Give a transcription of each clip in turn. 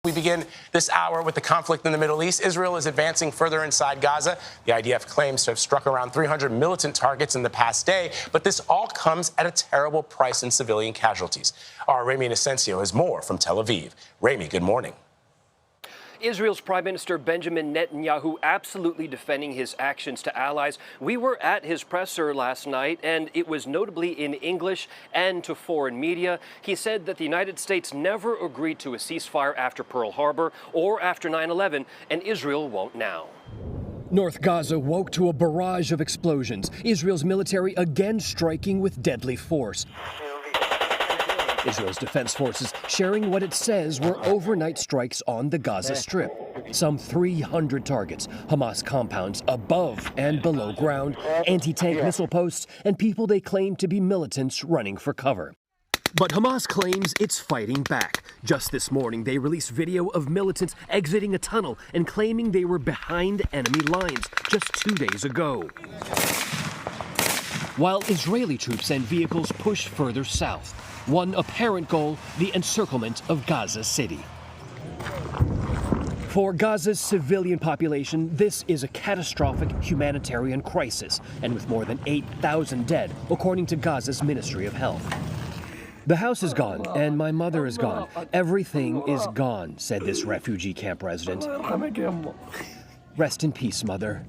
We begin this hour with the conflict in the Middle East. Israel is advancing further inside Gaza. The IDF claims to have struck around 300 militant targets in the past day, but this all comes at a terrible price in civilian casualties. Our Ramy Inocencio has more from Tel Aviv. Ramy, good morning. Israel's Prime Minister Benjamin Netanyahu absolutely defending his actions to allies. We were at his presser last night, and it was notably in English and to foreign media. He said that the United States never agreed to a ceasefire after Pearl Harbor or after 9/11, and Israel won't now. North Gaza woke to a barrage of explosions. Israel's military again striking with deadly force. Israel's defense forces sharing what it says were overnight strikes on the Gaza Strip. Some 300 targets, Hamas compounds above and below ground, anti-tank missile posts, and people they claim to be militants running for cover. But Hamas claims it's fighting back. Just this morning, they released video of militants exiting a tunnel and claiming they were behind enemy lines just 2 days ago. While Israeli troops and vehicles push further south. One apparent goal, the encirclement of Gaza City. For Gaza's civilian population, this is a catastrophic humanitarian crisis, and with more than 8,000 dead, according to Gaza's Ministry of Health. The house is gone, and my mother is gone. Everything is gone, said this refugee camp resident. Rest in peace, Mother.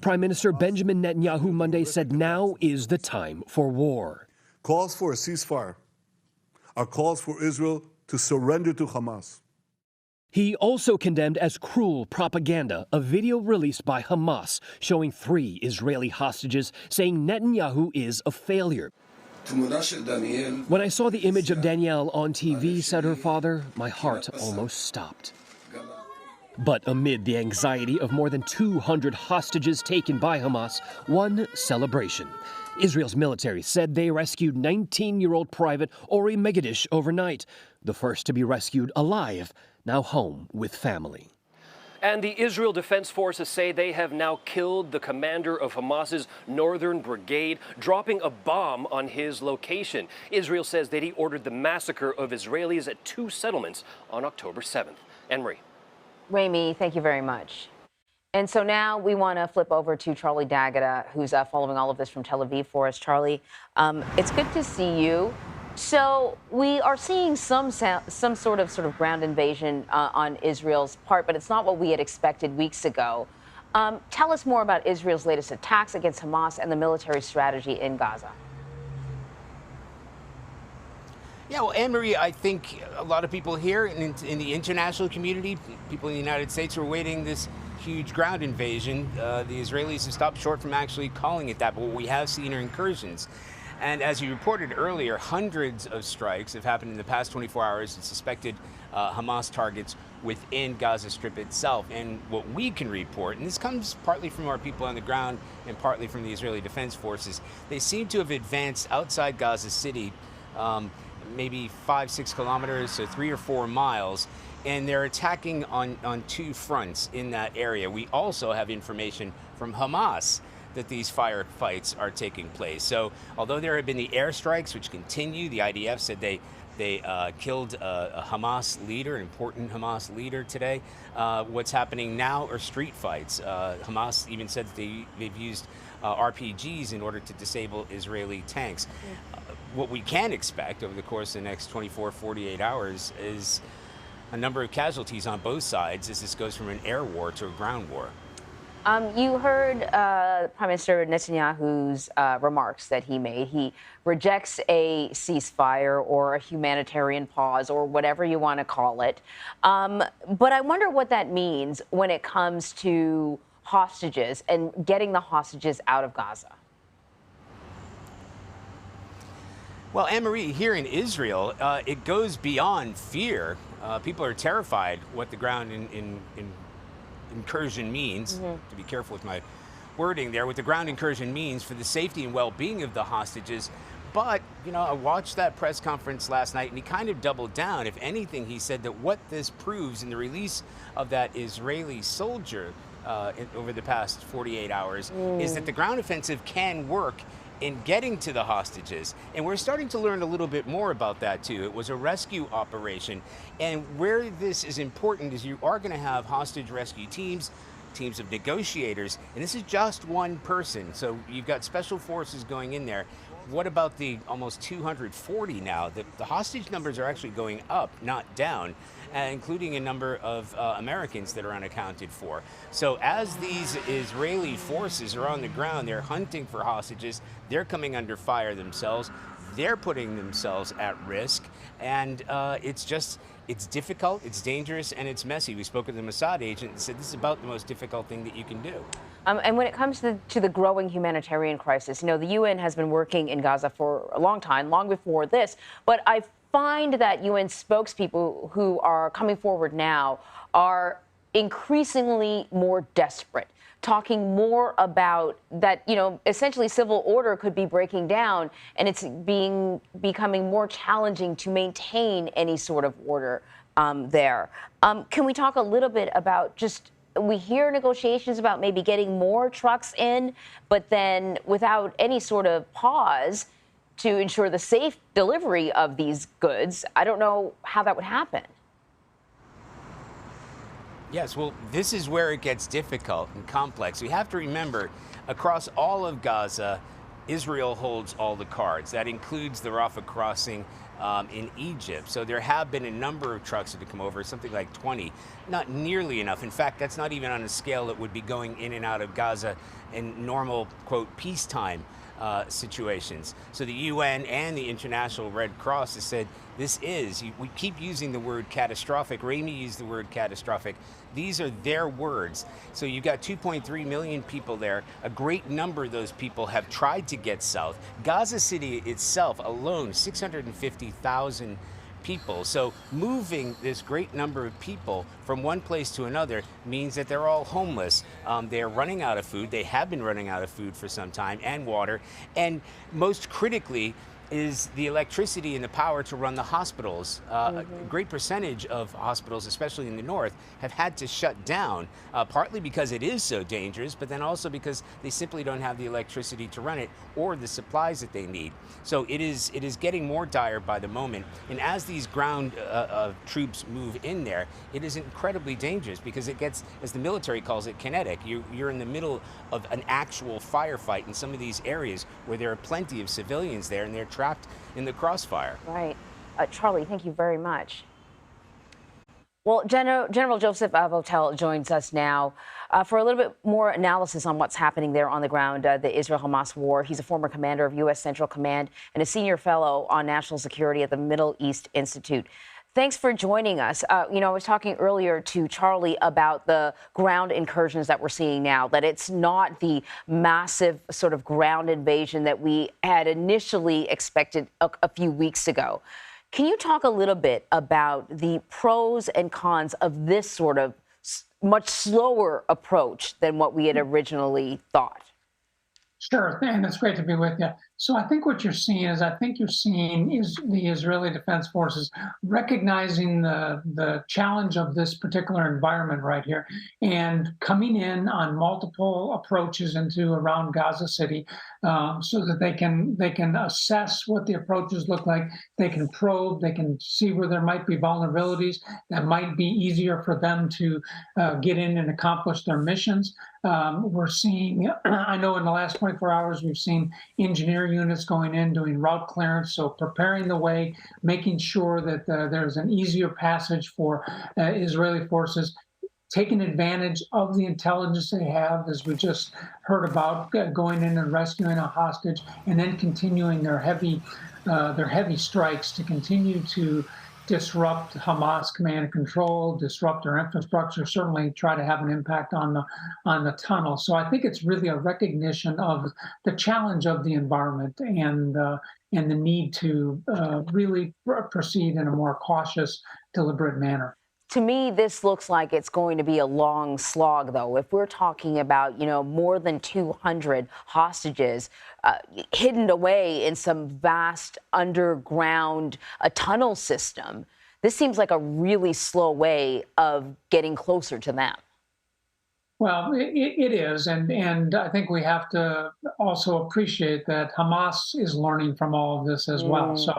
Prime Minister Benjamin Netanyahu Monday said now is the time for war. Calls for a ceasefire are calls for Israel to surrender to Hamas. He also condemned as cruel propaganda a video released by Hamas showing 3 Israeli hostages, saying Netanyahu is a failure. When I saw the image of Danielle on TV, said her father, my heart almost stopped. But amid the anxiety of more than 200 hostages taken by Hamas, one celebration. Israel's military said they rescued 19-year-old Private Ori Megiddish overnight, the first to be rescued alive, now home with family. And the Israel Defense Forces say they have now killed the commander of Hamas's Northern Brigade, dropping a bomb on his location. Israel says that he ordered the massacre of Israelis at 2 settlements on October 7th. Anne-Marie. Ramy, thank you very much. And so now we want to flip over to Charlie D'Agata, who's following all of this from Tel Aviv for us. Charlie, it's good to see you. So we are seeing some sort of ground invasion on Israel's part, but it's not what we had expected weeks ago. Tell us more about Israel's latest attacks against Hamas and the military strategy in Gaza. Yeah, well, Anne-Marie, I think a lot of people here in the international community, people in the United States, are waiting this huge ground invasion. The Israelis have stopped short from actually calling it that, but what we have seen are incursions. And as you reported earlier, hundreds of strikes have happened in the past 24 hours at suspected Hamas targets within Gaza Strip itself. And what we can report, and this comes partly from our people on the ground and partly from the Israeli Defense Forces, they seem to have advanced outside Gaza City, maybe 5-6 kilometers, so 3 or 4 miles, and they're attacking on 2 fronts in that area. We also have information from Hamas that these firefights are taking place. So although there have been the airstrikes, which continue, the IDF said they killed a Hamas leader, an important Hamas leader today. What's happening now are street fights. Hamas even said that they've used RPGs in order to disable Israeli tanks. What we can expect over the course of the next 24, 48 hours is a number of casualties on both sides as this goes from an air war to a ground war. You heard Prime Minister Netanyahu's remarks that he made. He rejects a ceasefire or a humanitarian pause or whatever you want to call it. But I wonder what that means when it comes to hostages and getting the hostages out of Gaza. Well, Anne-Marie, here in Israel, it goes beyond fear. People are terrified what the ground incursion means, to be careful with my wording there, what the ground incursion means for the safety and well-being of the hostages. But, you know, I watched that press conference last night and he kind of doubled down. If anything, he said that what this proves in the release of that Israeli soldier over the past 48 hours is that the ground offensive can work in getting to the hostages. And we're starting to learn a little bit more about that too. It was a rescue operation. And where this is important is you are going to have hostage rescue teams of negotiators, and this is just one person. So you've got special forces going in there. What about the almost 240 now? The hostage numbers are actually going up, not down, including a number of Americans that are unaccounted for. So as these Israeli forces are on the ground, they're hunting for hostages, they're coming under fire themselves, they're putting themselves at risk, and it's difficult, it's dangerous, and it's messy. We spoke with the Mossad agent and said this is about the most difficult thing that you can do. And when it comes to the growing humanitarian crisis, the UN has been working in Gaza for a long time, long before this. But I find that UN spokespeople who are coming forward now are increasingly more desperate, talking more about that, essentially civil order could be breaking down, and it's becoming more challenging to maintain any sort of order there. Can we talk a little bit about we hear negotiations about maybe getting more trucks in, but then without any sort of pause to ensure the safe delivery of these goods? I don't know how that would happen. Yes, well, this is where it gets difficult and complex. We have to remember, across all of Gaza, Israel holds all the cards. That includes the Rafah crossing in Egypt. So there have been a number of trucks that have come over, something like 20. Not nearly enough. In fact, that's not even on a scale that would be going in and out of Gaza in normal, quote, peacetime situations. So the UN and the International Red Cross has said we keep using the word catastrophic. Ramy used the word catastrophic. These are their words. So you've got 2.3 million people there. A great number of those people have tried to get south. Gaza City itself alone, 650,000 people. So moving this great number of people from one place to another means that they're all homeless. They're running out of food. They have been running out of food for some time, and water. And most critically is the electricity and the power to run the hospitals. A great percentage of hospitals, especially in the north, have had to shut down, partly because it is so dangerous, but then also because they simply don't have the electricity to run it or the supplies that they need. So it is getting more dire by the moment. And as these ground troops move in there, it is incredibly dangerous because it gets, as the military calls it, kinetic. You're in the middle of an actual firefight in some of these areas where there are plenty of civilians there and they're trapped in the crossfire. Right. Charlie, thank you very much. Well, General Joseph Votel joins us now for a little bit more analysis on what's happening there on the ground, the Israel-Hamas war. He's a former commander of U.S. Central Command and a senior fellow on national security at the Middle East Institute. Thanks for joining us. I was talking earlier to Charlie about the ground incursions that we're seeing now, that it's not the massive sort of ground invasion that we had initially expected a few weeks ago. Can you talk a little bit about the pros and cons of this sort of much slower approach than what we had originally thought? Sure, and it's great to be with you. So I think what you're seeing is the Israeli Defense Forces recognizing the challenge of this particular environment right here and coming in on multiple approaches around Gaza City so that they can assess what the approaches look like. They can probe, they can see where there might be vulnerabilities that might be easier for them to get in and accomplish their missions. We're seeing, I know in the last 24 hours, we've seen engineering units going in, doing route clearance, so preparing the way, making sure that there's an easier passage for Israeli forces, taking advantage of the intelligence they have, as we just heard about, going in and rescuing a hostage, and then continuing their heavy strikes to continue to disrupt Hamas command and control, disrupt their infrastructure, certainly try to have an impact on the tunnel. So I think it's really a recognition of the challenge of the environment and the need to really proceed in a more cautious, deliberate manner. To me, this looks like it's going to be a long slog, though. If we're talking about, more than 200 hostages hidden away in some vast underground tunnel system, this seems like a really slow way of getting closer to them. Well, it is, and I think we have to also appreciate that Hamas is learning from all of this as well. So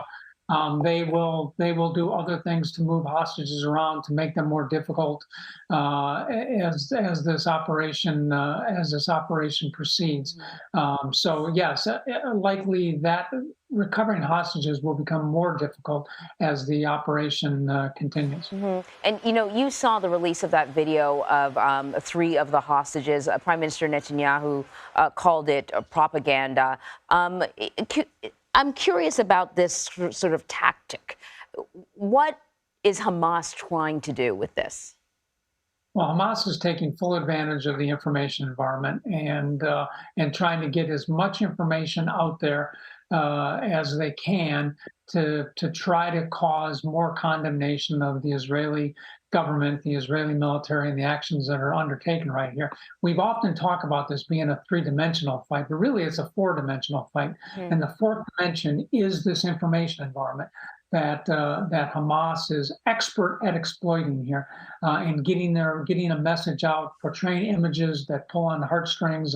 they will do other things to move hostages around to make them more difficult as this operation proceeds. So yes, likely that recovering hostages will become more difficult as the operation continues. And you saw the release of that video of 3 of the hostages. Prime Minister Netanyahu called it propaganda. I'm curious about this sort of tactic. What is Hamas trying to do with this? Well, Hamas is taking full advantage of the information environment and trying to get as much information out there as they can to try to cause more condemnation of the Israeli government, the Israeli military, and the actions that are undertaken right here. We've often talked about this being a 3-dimensional fight, but really it's a 4-dimensional fight. And the 4th dimension is this information environment that Hamas is expert at exploiting here, and getting a message out, portraying images that pull on the heartstrings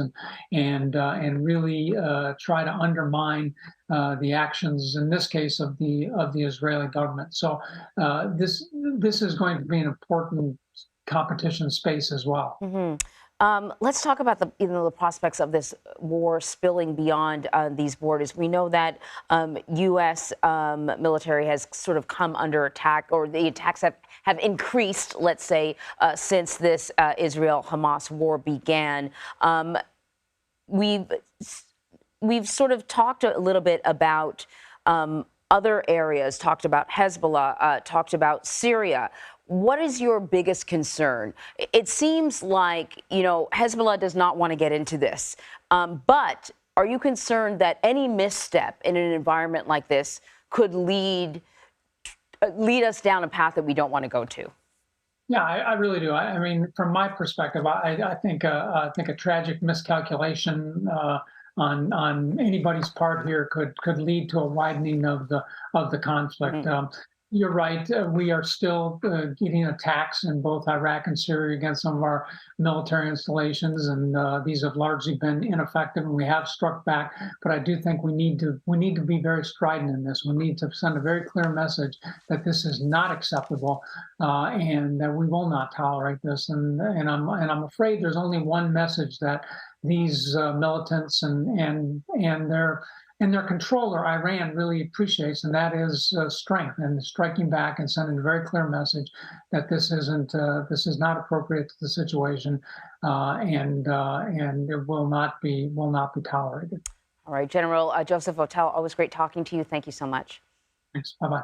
and really try to undermine the actions, in this case, of the Israeli government. So this is going to be an important competition space as well. Let's talk about the prospects of this war spilling beyond these borders. We know that U.S. Military has sort of come under attack, or the attacks have increased, let's say, since this Israel-Hamas war began. We've sort of talked a little bit about other areas, talked about Hezbollah, talked about Syria. What is your biggest concern? It seems like, Hezbollah does not want to get into this. But are you concerned that any misstep in an environment like this could lead us down a path that we don't want to go to? Yeah, I really do. I mean, from my perspective, I think a tragic miscalculation on anybody's part here could lead to a widening of the conflict. You're right. We are still getting attacks in both Iraq and Syria against some of our military installations, and these have largely been ineffective, and we have struck back. But I do think we need to be very strident in this. We need to send a very clear message that this is not acceptable, and that we will not tolerate this. And I'm afraid there's only one message that these militants and their controller, Iran, really appreciates, and that is strength and striking back and sending a very clear message that this is not appropriate to the situation, and it will not be tolerated. All right, General Joseph Votel, always great talking to you. Thank you so much. Thanks. Bye-bye.